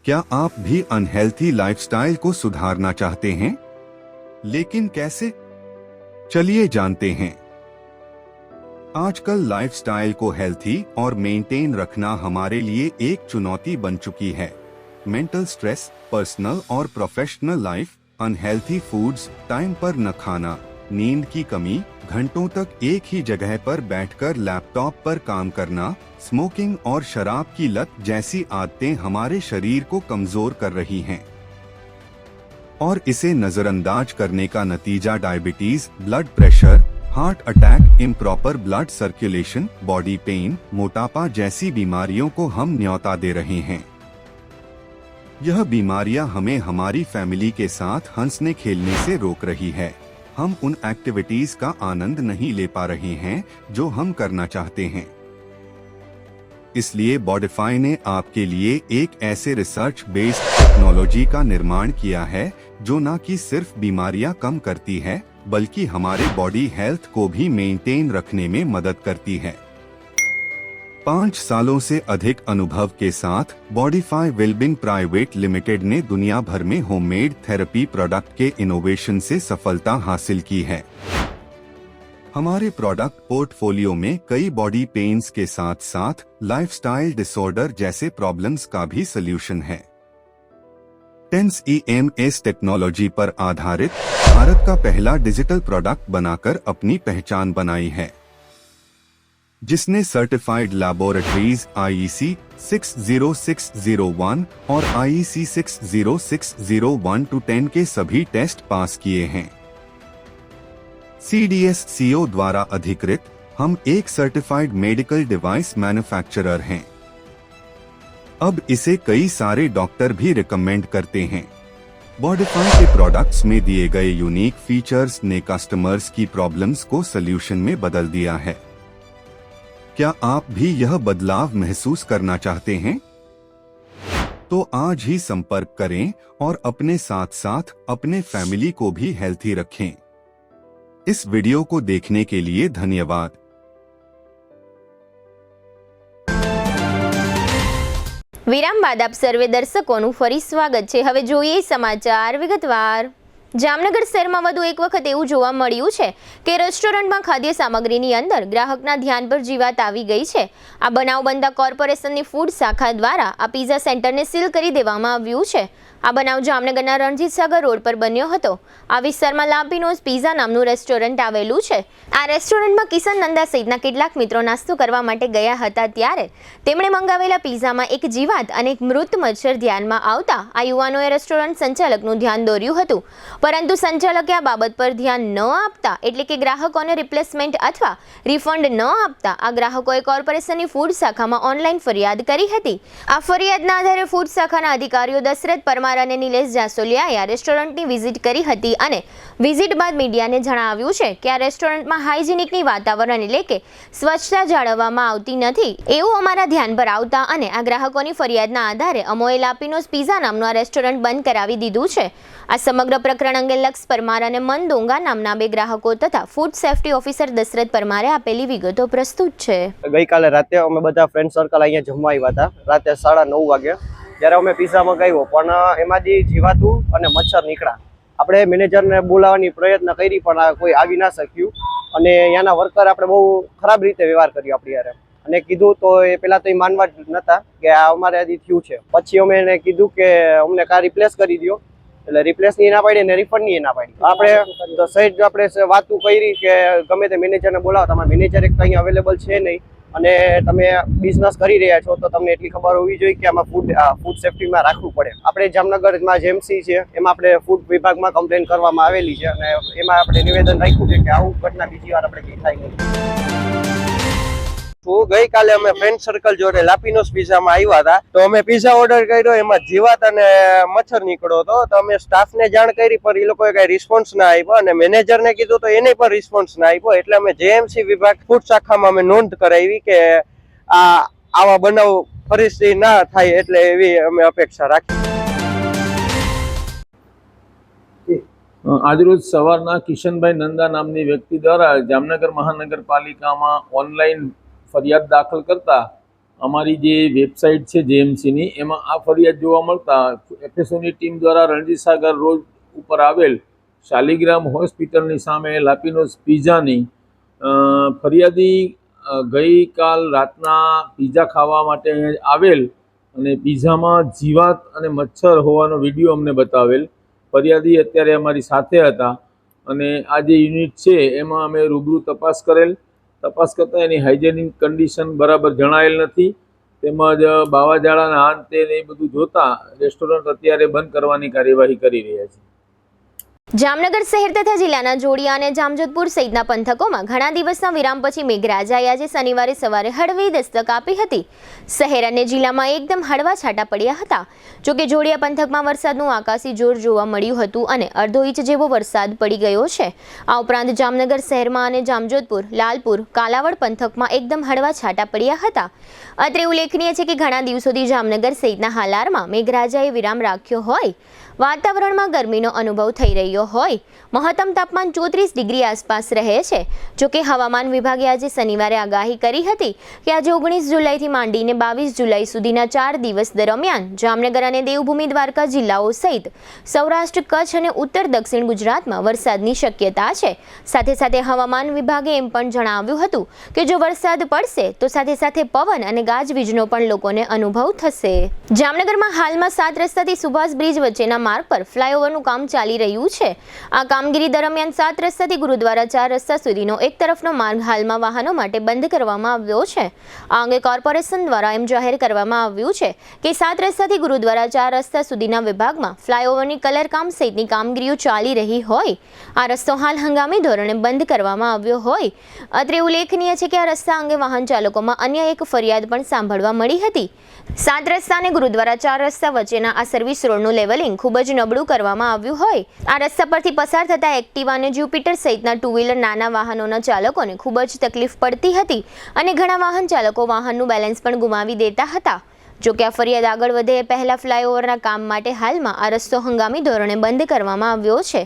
J: क्या आप भी अनहेल्थी लाइफस्टाइल को सुधारना चाहते हैं? लेकिन कैसे? चलिए जानते हैं। आजकल लाइफस्टाइल को हेल्थी और मेंटेन रखना हमारे लिए एक चुनौती बन चुकी है। मेंटल स्ट्रेस, पर्सनल और professional life, unhealthy foods, time पर न खाना, नींद की कमी, घंटों तक एक ही जगह पर बैठकर लैपटॉप पर काम करना, स्मोकिंग और शराब की लत जैसी आदतें हमारे शरीर को कमजोर कर रही हैं और इसे नजरअंदाज करने का नतीजा diabetes, blood pressure, heart attack, improper blood circulation, body pain, मोटापा जैसी बीमारियों को हम न्योता दे रहे हैं। यह बीमारियां हमें हमारी फैमिली के साथ हंसने खेलने से रोक रही है। हम उन एक्टिविटीज का आनंद नहीं ले पा रहे हैं जो हम करना चाहते हैं। इसलिए बॉडीफाई ने आपके लिए एक ऐसे रिसर्च बेस्ड टेक्नोलॉजी का निर्माण किया है जो न कि सिर्फ बीमारियां कम करती है बल्कि हमारे बॉडी हेल्थ को भी मेंटेन रखने में मदद करती है। 5 सालों से अधिक अनुभव के साथ बॉडीफाई वेलबिंग प्राइवेट लिमिटेड ने दुनिया भर में होममेड थेरेपी प्रोडक्ट के इनोवेशन से सफलता हासिल की है। हमारे प्रोडक्ट पोर्टफोलियो में कई बॉडी पेन्स के साथ साथ लाइफस्टाइल डिसऑर्डर जैसे प्रॉब्लम्स का भी सलूशन है। टेंस EMS टेक्नोलॉजी पर आधारित भारत का पहला डिजिटल प्रोडक्ट बनाकर अपनी पहचान बनाई है, जिसने सर्टिफाइड लैबोरेटरीज IEC 60601 और IEC 60601-10 के सभी टेस्ट पास किए हैं। CDSCO द्वारा अधिकृत हम एक सर्टिफाइड मेडिकल डिवाइस मैन्युफैक्चरर हैं। अब इसे कई सारे डॉक्टर भी रिकमेंड करते हैं। बॉडीफाई के प्रोडक्ट्स में दिए गए यूनिक फीचर्स ने कस्टमर्स की प्रॉब्लम्स को सल्यूशन में बदल दिया है। क्या आप भी यह बदलाव महसूस करना चाहते हैं? तो आज ही संपर्क करें और अपने साथ साथ अपने फैमिली को भी हेल्थी रखें। इस वीडियो को देखने के लिए धन्यवाद।
A: વિરામ બાદ આપ સર્વે દર્શકોનું ફરી સ્વાગત છે। હવે જોઈએ સમાચાર વિગતવાર। જામનગર શહેરમાં વધુ એક વખત એવું જોવા મળ્યું છે કે રેસ્ટોરન્ટમાં ખાદ્ય સામગ્રીની અંદર ગ્રાહકના ધ્યાન પર જીવાત આવી ગઈ છે। આ બનાવ બનતા કોર્પોરેશનની ફૂડ શાખા દ્વારા આ પિઝા સેન્ટરને સીલ કરી દેવામાં આવ્યું છે। આ બનાવ જામનગરના રણજીત સાગર રોડ પર બન્યો હતો। આ વિસ્તારમાં લામ્પિનોઝ પિઝા નામનું રેસ્ટોરન્ટ આવેલું છે। આ રેસ્ટોરન્ટમાં કિશન નંદા સહિતના કેટલાક મિત્રો નાસ્તો કરવા માટે ગયા હતા ત્યારે તેમણે મંગાવેલા પિઝામાં એક જીવાત અને એક મૃત મચ્છર ધ્યાનમાં આવતા આ યુવાનોએ રેસ્ટોરન્ટ સંચાલકનું ધ્યાન દોર્યું હતું, પરંતુ સંચાલકે આ બાબત પર ધ્યાન ન આપતા એટલે કે ગ્રાહકોને રિપ્લેસમેન્ટ અથવા રિફંડ ન આપતા આ ગ્રાહકોએ કોર્પોરેશનની ફૂડ શાખામાં ઓનલાઈન ફરિયાદ કરી હતી। આ ફરિયાદના આધારે ફૂડ શાખાના અધિકારીઓ દશરથ પરમાર કુમાર અને નિલેશ જાસોલિયાએ આ રેસ્ટોરન્ટની વિઝિટ કરી હતી અને વિઝિટ બાદ મીડિયાને જણાવ્યું છે કે આ રેસ્ટોરન્ટમાં હાઇજેનિકની વાતાવરણ એટલે કે સ્વચ્છતા જાળવવામાં આવતી નથી એવું અમારા ધ્યાન પર આવતા અને આ ગ્રાહકોની ફરિયાદના આધારે અમોએ લાપીનોઝ પિઝા નામનું આ રેસ્ટોરન્ટ બંધ કરાવી દીધું છે. આ સમગ્ર પ્રકરણ અંગે લક્ષ પરમાર અને મન ડોંગા નામના 2 ગ્રાહકો તથા ફૂડ સેફ્ટી ઓફિસર દશરથ પરમારે આપેલી વિગતો પ્રસ્તુત છે.
K: ગઈકાલે રાતે અમે બધા ફ્રેન્ડ સર્કલ અહીંયા જમવા આવ્યા હતા રાતે 9:30 વાગે. જ્યારે અમે પિઝા મંગાવ્યો પણ એમાંથી જીવાતું અને મચ્છર નીકળ્યા. આપણે મેનેજરને બોલાવવાની પ્રયત્ન કરી પણ કોઈ આવી ના શક્યું અને ત્યાંના વર્કર આપણે બહુ ખરાબ રીતે વ્યવહાર કર્યો આપણી યારે અને કીધું તો એ પહેલાં તો એ માનવા જ નહોતા કે આ અમારે હજી થયું છે. પછી અમે એને કીધું કે અમને કાર રિપ્લેસ કરી દો એટલે રિપ્લેસની ના પાડી ને રિફંડની ના પાડી. આપણે તો સહેજ આપણે વાતું કરી કે ગમે તે મેનેજરને બોલાવો, તમારા મેનેજર એક તો અહીંયા અવેલેબલ છે નહીં અને તમે બિઝનેસ કરી રહ્યા છો તો તમને એટલી ખબર હોવી જોઈએ કે આમાં ફૂડ સેફ્ટીમાં રાખવું પડે. આપણે જામનગરમાં જેમસી છે એમાં આપણે ફૂડ વિભાગમાં કમ્પ્લેન કરવામાં આવેલી છે અને એમાં આપણે નિવેદન રાખ્યું છે કે આવું ઘટના બીજી વાર આપણે કંઈ થાય નહીં. ગઈકાલે અમે ફ્રેન્ડ સર્કલ જોડે લાપીનોઝ પિઝામાં આવ્યા હતા તો અમે પિઝા ઓર્ડર કર્યો, એમાં જીવાત અને મચ્છર નીકળ્યો હતો તો અમે સ્ટાફને જાણ કરી પણ એ લોકોએ કઈ રિસ્પોન્સ ના આપ્યો અને મેનેજરને કીધું તો એને પણ રિસ્પોન્સ ના આપ્યો. એટલે અમે જેએમસી વિભાગ ફૂડ શાખામાં અમે નોંધ કરાવી કે આવા બનાવ ફરીથી ના થાય એટલે એવી અમે અપેક્ષા રાખી.
L: આજરોજ સવારના કિશનભાઈ નંદા નામની વ્યક્તિ દ્વારા જામનગર મહાનગરપાલિકામાં ઓનલાઈન ફરિયાદ દાખલ કરતા અમારી જે વેબસાઇટ છે જેએમસીની એમાં આ ફરિયાદ જોવા મળતા એફએસઓની ટીમ દ્વારા રણજીતસાગર રોડ ઉપર આવેલ શાલિગ્રામ હોસ્પિટલની સામે લાપીનોઝ પિઝાની ફરિયાદી ગઈકાલ રાતના પિઝા ખાવા માટે આવેલ અને પિઝામાં જીવાત અને મચ્છર હોવાનો વિડીયો અમને બતાવેલ. ફરિયાદી અત્યારે અમારી સાથે હતા અને આ જે યુનિટ છે એમાં અમે રૂબરૂ તપાસ કરેલ. તપાસ કરતાં એની હાઇજેનિક કન્ડિશન બરાબર જણાયેલ નથી. તેમજ બાવાઝાડાના અંતે એ બધું જોતા રેસ્ટોરન્ટ અત્યારે બંધ કરવાની કાર્યવાહી કરી રહ્યા છે.
A: જામનગર શહેર તથા જિલ્લાના જોડિયા અને જામજોધપુર સહિતના પંથકોમાં ઘણા દિવસના વિરામ પછી મેઘરાજાએ આજે શનિવારે સવારે હળવી દસ્તક આપી હતી. શહેર અને જિલ્લામાં એકદમ હળવા છાંટા પડ્યા હતા. જોકે જોડિયા પંથકમાં વરસાદનું આકાશી જોર જોવા મળ્યું હતું અને અડધો ઇંચ જેવો વરસાદ પડી ગયો છે. આ ઉપરાંત જામનગર શહેરમાં અને જામજોધપુર, લાલપુર, કાલાવડ પંથકમાં એકદમ હળવા છાંટા પડ્યા હતા. અત્રે ઉલ્લેખનીય છે કે ઘણા દિવસોથી જામનગર સહિતના હાલારમાં મેઘરાજાએ વિરામ રાખ્યો હોય, વાતાવરણમાં ગરમીનો અનુભવ થઈ રહ્યો હોય, મહત્તમ તાપમાન 34 ડિગ્રી આસપાસ રહે છે. જોકે હવામાન વિભાગે આજે શનિવારે આગાહી કરી હતી કે આજે 19 જુલાઈથી માંડીને 22 જુલાઈ સુધીના 4 દિવસ દરમિયાન જામનગર અને દેવભૂમિ દ્વારકા જિલ્લાઓ સહિત સૌરાષ્ટ્ર, કચ્છ અને ઉત્તર દક્ષિણ ગુજરાતમાં વરસાદની શક્યતા છે. સાથે સાથે હવામાન વિભાગે એમ પણ જણાવ્યું હતું કે જો વરસાદ પડશે તો સાથે સાથે પવન અને ગાજવીજનો પણ લોકોને અનુભવ થશે. જામનગરમાં હાલમાં 7 રસ્તાથી સુભાષ બ્રિજ વચ્ચેના માર્ગ પર ફ્લાયઓવરનું કામ ચાલી રહ્યું છે. આ કામગીરી દરમિયાન 7 રસ્તાથી ગુરુદ્વારા 4 રસ્તા સુધીનો એક તરફનો માર્ગ હાલમાં વાહનો માટે બંધ કરવામાં આવ્યો છે. આ અંગે કોર્પોરેશન દ્વારા એમ જાહેર કરવામાં આવ્યું છે કે 7 રસ્તાથી ગુરુદ્વારા 4 રસ્તા સુધીના વિભાગમાં ફ્લાયઓવરની કલરકામ સહિતની કામગીરીઓ ચાલી રહી હોય આ રસ્તો હાલ હંગામી ધોરણે બંધ કરવામાં આવ્યો હોય. અત્રે ઉલ્લેખનીય છે કે આ રસ્તા અંગે વાહન ચાલકોમાં અન્ય એક ફરિયાદ પણ સાંભળવા મળી હતી. 7 રસ્તા અને ગુરુદ્વારા 4 રસ્તા વચ્ચેના આ સર્વિસ રોડનું લેવલિંગ ખૂબ જ નબળું કરવામાં આવ્યું હોય. આ રસ્તા પરથી પસાર થતા એક્ટિવા અને જ્યુપિટર સહિતના 2 વ્હીલર નાના વાહનોના ચાલકોને ખૂબ જ તકલીફ પડતી હતી અને ઘણા વાહન ચાલકો વાહનનું બેલેન્સ પણ ગુમાવી દેતા હતા. જોકે આ ફરિયાદ આગળ વધે એ પહેલા ફ્લાયઓવરના કામ માટે હાલમાં આ રસ્તો હંગામી ધોરણે બંધ કરવામાં આવ્યો છે.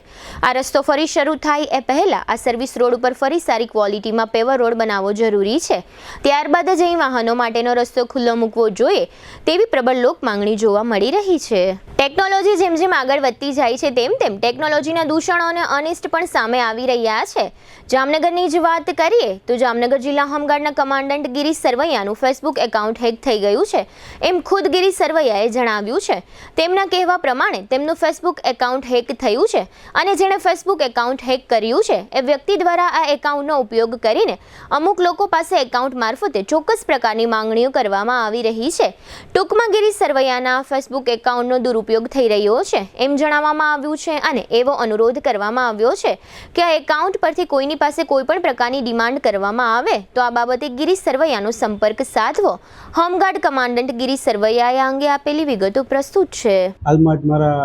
A: આ રસ્તો ફરી શરૂ થાય એ પહેલા આ સર્વિસ રોડ ઉપર ફરી સારી ક્વોલિટીમાં પેવર રોડ બનાવવો જરૂરી છે. ત્યારબાદ જ અહીં વાહનો માટેનો રસ્તો ખુલ્લો મૂકવો જોઈએ તેવી પ્રબળ લોક માંગણી જોવા મળી રહી છે. ટેકનોલોજી જેમ જેમ આગળ વધતી જાય છે તેમ તેમ ટેકનોલોજીના દૂષણો અને અનિષ્ટ પણ સામે આવી રહ્યા છે. જામનગરની જ વાત કરીએ તો જામનગર જિલ્લા હોમગાર્ડના કમાન્ડન્ટ ગિરીશ સરવૈયાનું ફેસબુક એકાઉન્ટ હેક થઈ ગયું છે એમ ખુદ ગિરીશ સરવૈયાએ જણાવ્યું છે. તેમના કહેવા પ્રમાણે તેમનું ફેસબુક એકાઉન્ટ હેક થયું છે અને જેણે ફેસબુક એકાઉન્ટ હેક કર્યું છે એ વ્યક્તિ દ્વારા આ એકાઉન્ટનો ઉપયોગ કરીને અમુક લોકો પાસે એકાઉન્ટ મારફતે ચોક્કસ પ્રકારની માંગણીઓ કરવામાં આવી રહી છે. ટૂંકમાં ગિરીશ સરવૈયાના ફેસબુક એકાઉન્ટનો દુરુપયોગ થઈ રહ્યો છે એમ જણાવવામાં આવ્યું છે અને એવો અનુરોધ કરવામાં આવ્યો છે કે આ એકાઉન્ટ પરથી કોઈની પાસે કોઈ પણ પ્રકારની ડિમાન્ડ કરવામાં આવે તો આ બાબતે ગિરીશ સરવૈયાનો સંપર્ક સાધવો. હોમગાર્ડ કમાન્ડન્ટ ગિરીશ સરવૈયાએ આ અંગે આપેલી વિગતો પ્રસ્તુત છે.
M: હાલમાં જ મારા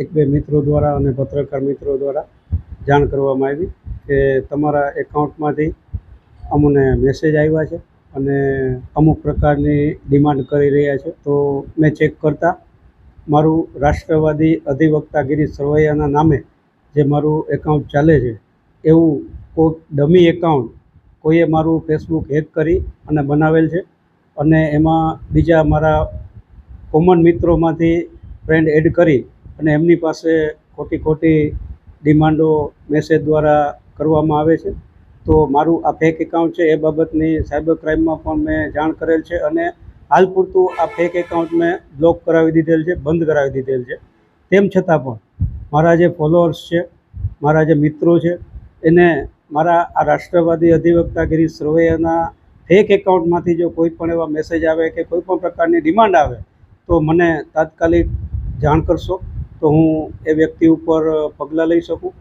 M: એક બે મિત્રો દ્વારા અને પત્રકાર મિત્રો દ્વારા જાણ કરવામાં આવી કે તમારા એકાઉન્ટમાંથી અમને મેસેજ આવ્યા છે અને અમુક પ્રકારની ડિમાન્ડ કરી રહ્યા છે. તો મેં ચેક કરતા મારું રાષ્ટ્રવાદી અધિવક્તા ગિરીશ સરવૈયાના નામે જે મારું એકાઉન્ટ ચાલે છે એવું કોઈ ડમી એકાઉન્ટ કોઈએ મારું ફેસબુક હેક કરી અને બનાવેલ છે અને એમાં બીજા મારા કોમન મિત્રોમાંથી ફ્રેન્ડ એડ કરી અને એમની પાસે ખોટી ડિમાન્ડો મેસેજ દ્વારા કરવામાં આવે છે. તો મારું આ ફેક એકાઉન્ટ છે એ બાબતની સાયબર ક્રાઇમમાં પણ મેં જાણ કરેલ છે અને હાલ પૂરતું આ ફેક એકાઉન્ટ મેં બ્લોક કરાવી દીધેલ છે, બંધ કરાવી દીધેલ છે. તેમ છતાં પણ મારા જે ફોલોઅર્સ છે, મારા જે મિત્રો છે, એને મારા આ રાષ્ટ્રવાદી અધિવક્તા ગિરીશ સરવૈયાના ફેક એકાઉન્ટમાંથી જો કોઈ પણ એવા મેસેજ આવે કે કોઈ પણ પ્રકારની ડિમાન્ડ આવે તો મને તાત્કાલિક જાણ કરશો તો હું એ વ્યક્તિ ઉપર પગલાં લઈ શકું.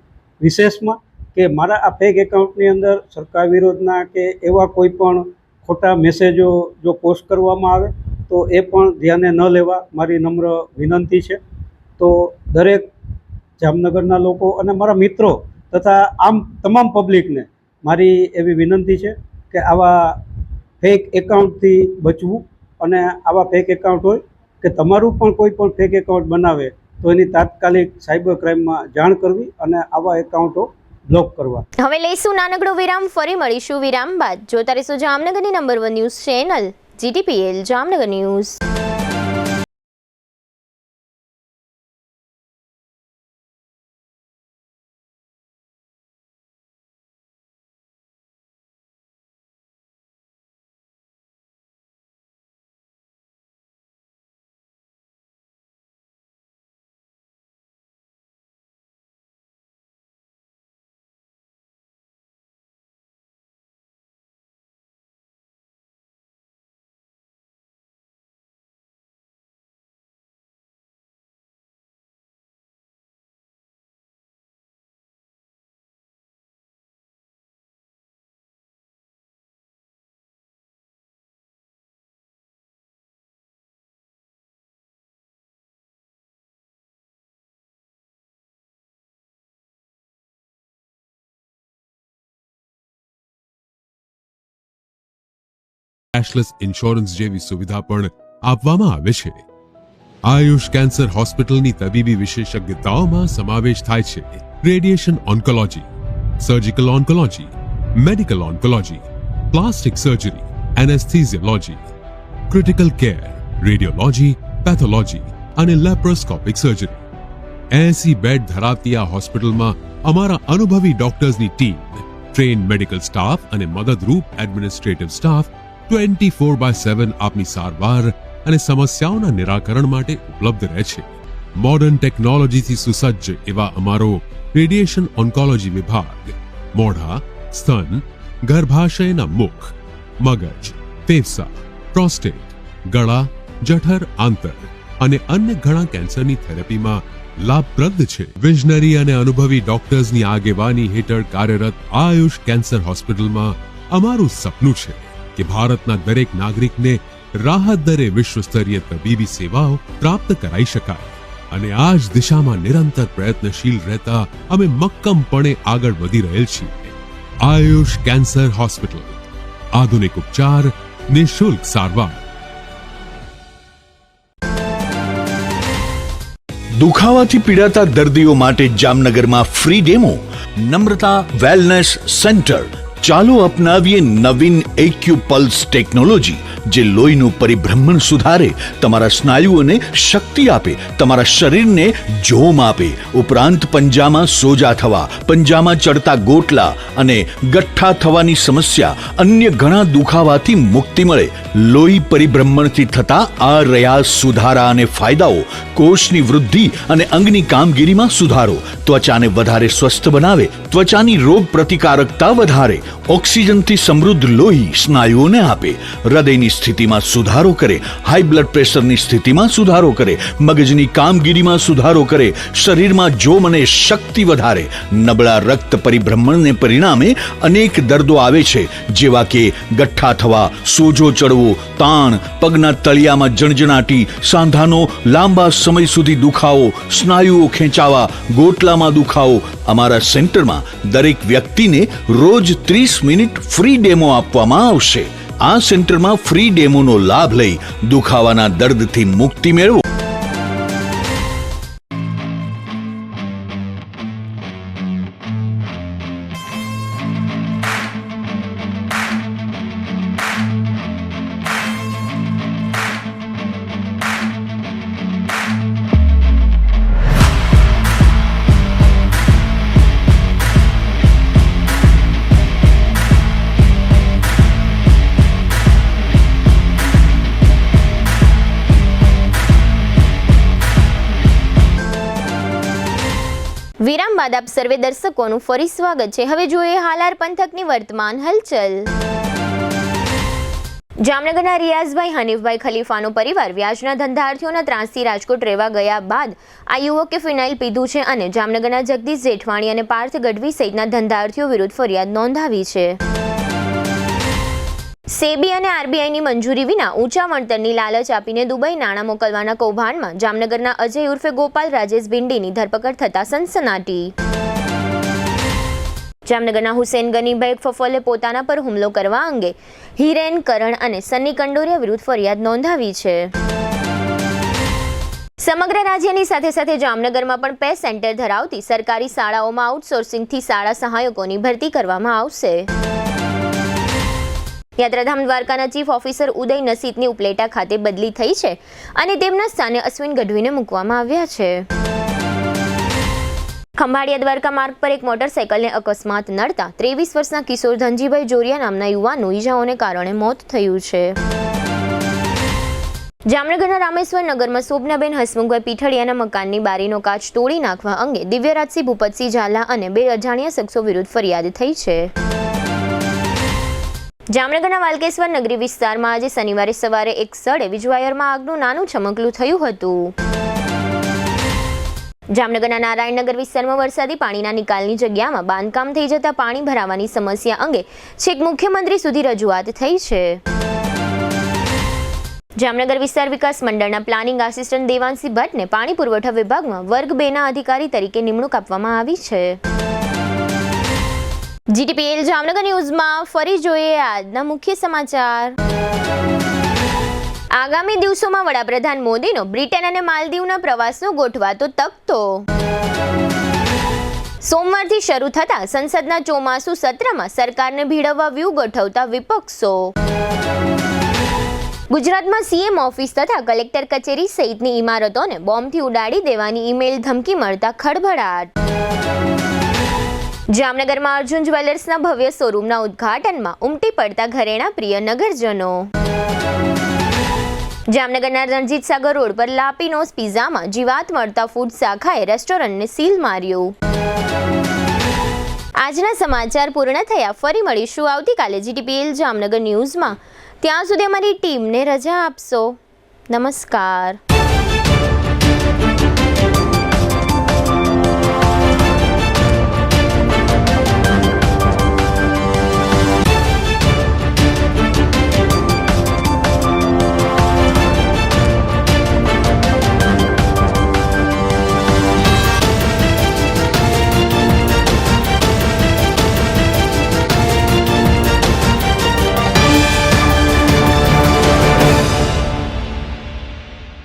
M: વિશેષમાં કે મારા આ ફેક એકાઉન્ટની અંદર સરકાર વિરોધના કે એવા કોઈ પણ ખોટા મેસેજો જો પોસ્ટ કરવામાં આવે તો એ પણ ધ્યાને ન લેવા મારી નમ્ર વિનંતી છે. તો દરેક જામનગરના લોકો અને મારા મિત્રો તથા આમ તમામ પબ્લિકને મારી એવી વિનંતી છે કે આવા ફેક એકાઉન્ટથી બચવું અને આવા ફેક એકાઉન્ટ હોય કે તમારું પણ કોઈ પણ ફેક એકાઉન્ટ બનાવે તો એની તાત્કાલિક સાયબર ક્રાઇમમાં જાણ કરવી અને આવા એકાઉન્ટો બ્લોક કરવા.
A: હવે લઈશું નાનકડો વિરામ, ફરી મળીશું વિરામ બાદ. જોતા રહેશો જામનગરની number 1 news channel GTPL Jamnagar news.
N: Cashless insurance જેવી સુવિધા પણ આપવામાં આવે છે. આયુષ કેન્સર હોસ્પિટલની તબીબી વિશેષજ્ઞતાઓમાં સમાવેશ થાય છે radiation oncology, surgical oncology, medical oncology, plastic surgery, anaesthesiology, critical care, radiology, pathology અને લેપ્રોસ્કોપિક સર્જરી. 80 બેડ ધરાવતી આ હોસ્પિટલમાં અમારા અનુભવી ડોક્ટર્સની ટીમ, ટ્રેન મેડિકલ સ્ટાફ અને મદદરૂપ એડમિનિસ્ટ્રેટિવ સ્ટાફ 24/7 આપની સારવાર અને સમસ્યાઓના નિરાકરણ માટે ઉપલબ્ધ રહે છે. મોડર્ન ટેકનોલોજીથી સુસજ્જ એવા અમારો રેડિયેશન ઓન્કોલોજી વિભાગ મોઢા, સ્તન, ગર્ભાશયના મુખ, મગજ, ફેફસા, પ્રોસ્ટેટ, ગળા, જઠર, આંતર અને અન્ય ઘણા કેન્સરની થેરેપીમાં લાભપ્રદ છે. વિઝનરી અને અનુભવી ડોક્ટર્સની આગેવાની હેઠળ કાર્યરત આયુષ કેન્સર હોસ્પિટલમાં અમારું સપનું છે કે ભારતના દરેક નાગરિકને રાહત દરે વિશ્વસ્તરીય તબીબી સેવાઓ પ્રાપ્ત કરાઈ શકાય. અને આ જ દિશામાં નિરંતર પ્રયત્નશીલ રહેતા અમે મક્કમપણે આગળ વધી રહેલ છીએ. આયુષ કેન્સર હોસ્પિટલ, આધુનિક ઉપચાર, નિઃશુલ્ક સારવાર.
B: દુખાવાથી પીડાતા દર્દીઓ માટે જામનગરમાં ફ્રી ડેમો. નમ્રતા વેલનેસ સેન્ટર. ચાલો અપનાવીએ નવીન એક્યુપલ્સ ટેકનોલોજી જે લોહીનું પરિભ્રમણ સુધારે, તમારા સ્નાયુઓને શક્તિ આપે, તમારા શરીરને જોમ આપે. ઉપરાંત પંજામાં સોજા થવા, પંજામાં ચડતા ગોટલા અને ગઠ્ઠા થવાની સમસ્યા, અન્ય ઘણા દુખાવાથી મુક્તિ મળે. લોહી પરિભ્રમણથી થતા આ રહ્યા સુધારા અને ફાયદાઓ. કોષની વૃદ્ધિ અને અંગની કામગીરીમાં સુધારો, ત્વચાને વધારે સ્વસ્થ બનાવે, ત્વચાની રોગ પ્રતિકારકતા વધારે, ઓક્સિજનથી સમૃદ્ધ લોહી સ્નાયુઓને આપે, હૃદયની સ્થિતિમાં સુધારો કરે, હાઈ બ્લડ પ્રેશરની સ્થિતિમાં સુધારો કરે, મગજની કામગીરીમાં સુધારો કરે, શરીરમાં જોમ અને શક્તિ વધારે. નબળા રક્ત પરિભ્રમણને પરિણામે અનેક દર્દો આવે છે, જેવા કે ગઠ્ઠા થવા, સોજો ચડવો, તાણ, પગના તળિયામાં જણજણાટી, સાંધાનો લાંબા સમય સુધી દુખાવો, સ્નાયુઓ ખેંચાવા, ગોટલામાં દુખાવો. અમારા સેન્ટરમાં દરેક વ્યક્તિને રોજ 30 મિનિટ ફ્રી ડેમો આપવામાં આવશે. આ સેન્ટરમાં ફ્રી ડેમોનો લાભ લઈ દુખાવાના દર્દથી મુક્તિ મેળવો.
A: વિરામ બાદ આપ સર્વે દર્શકોનું ફરી સ્વાગત છે. હવે જોઈએ હાલાર પંથકની વર્તમાન હલચલ. જામનગરના રિયાઝભાઈ હનીફભાઈ ખલીફાનો પરિવાર વ્યાજના ધંધાર્થીઓના ત્રાસથી રાજકોટ રહેવા ગયા બાદ આ યુવકે ફિનાઇલ પીધું છે અને જામનગરના જગદીશ જેઠવાણી અને પાર્થ ગઢવી સહિતના ધંધાર્થીઓ વિરુદ્ધ ફરિયાદ નોંધાવી છે. સેબી અને આરબીઆઈની મંજૂરી વિના ઊંચા વળતરની લાલચ આપીને દુબઈ નાણાં મોકલવાના કૌભાંડમાં જામનગરના અજય ઉર્ફે ગોપાલ રાજેશ ભિંડીની ધરપકડ થતા સનસનાટી. જામનગરના હુસેન ગનીભાઈ ફફલે પોતાના પર હુમલો કરવા અંગે હિરેન કરણ અને સન્ની કંડોરિયા વિરુદ્ધ ફરિયાદ નોંધાવી છે. સમગ્ર રાજ્યની સાથે સાથે જામનગરમાં પણ પે સેન્ટર ધરાવતી સરકારી શાળાઓમાં આઉટસોર્સિંગથી શાળા સહાયકોની ભરતી કરવામાં આવશે. યાત્રાધામ દ્વારકાના ચીફ ઓફિસર ઉદય નસીતની ઉપલેટા ખાતે બદલી થઈ છે અને તેમના સ્થાને અશ્વિન ગઢવીને મૂકવામાં આવ્યા છે. ખંભાળિયા દ્વારકા માર્ગ પર એક મોટરસાઇકલને અકસ્માત નડતા 23 વર્ષના કિશોર ધનજીભાઈ જોરિયા નામના યુવાનનું ઈજાઓને કારણે મોત થયું છે. જામનગરના રામેશ્વર નગરમાં શોભનાબેન હસમુખભાઈ પીઠડિયાના મકાનની બારીનો કાચ તોડી નાખવા અંગે દિવ્યરાજસિંહ ભૂપતસિંહ ઝાલા અને 2 અજાણ્યા શખ્સો વિરુદ્ધ ફરિયાદ થઈ છે. જામનગરના વાલકેશ્વર નગરી વિસ્તારમાં આજે શનિવારે સવારે એક સ્થળે વીજવાયરમાં આગનું નાનું ચમકલું થયું હતું. જામનગરના નારાયણનગર વિસ્તારમાં વરસાદી પાણીના નિકાલની જગ્યામાં બાંધકામ થઈ જતા પાણી ભરાવાની સમસ્યા અંગે છેક મુખ્યમંત્રી સુધી રજૂઆત થઈ છે. જામનગર વિસ્તાર વિકાસ મંડળના પ્લાનિંગ આસિસ્ટન્ટ દેવાંશી ભટ્ટને પાણી પુરવઠા વિભાગમાં વર્ગ 2ના અધિકારી તરીકે નિમણૂક આપવામાં આવી છે. જીટીપીએલ જામનગર ન્યૂઝમાં ફરી જોઈએ આજના મુખ્ય સમાચાર. આગામી દિવસોમાં વડાપ્રધાન મોદીનો બ્રિટન અને માલદીવના પ્રવાસનો ગોઠવાતો તકતો. સોમવારથી શરૂ થતા સંસદના ચોમાસુ સત્રમાં સરકારને ભીડવવા વ્યૂહ ગોઠવતા વિપક્ષો. ગુજરાતમાં સીએમ ઓફિસ તથા કલેક્ટર કચેરી સહિતની ઇમારતોને બોમ્બથી ઉડાડી દેવાની ઈમેલ ધમકી મળતા ખળભળાટ. જામનગરમાં અર્જુન જ્વેલર્સના ભવ્ય શોરૂમના ઉદ્ઘાટનમાં ઉમટી પડતા ઘરેણા પ્રિય નગરજનો. જામનગરના રણજીત સાગર રોડ પર લાપીનોસ પિઝામાં જીવાત મળતા ફૂડ શાખાએ રેસ્ટોરન્ટને સીલ માર્યું. આજના સમાચાર પૂર્ણ થયા. ફરી મળીશું આવતીકાલે જીટીપીએલ જામનગર ન્યૂઝમાં. ત્યાં સુધી અમારી ટીમને રજા આપશો. નમસ્કાર.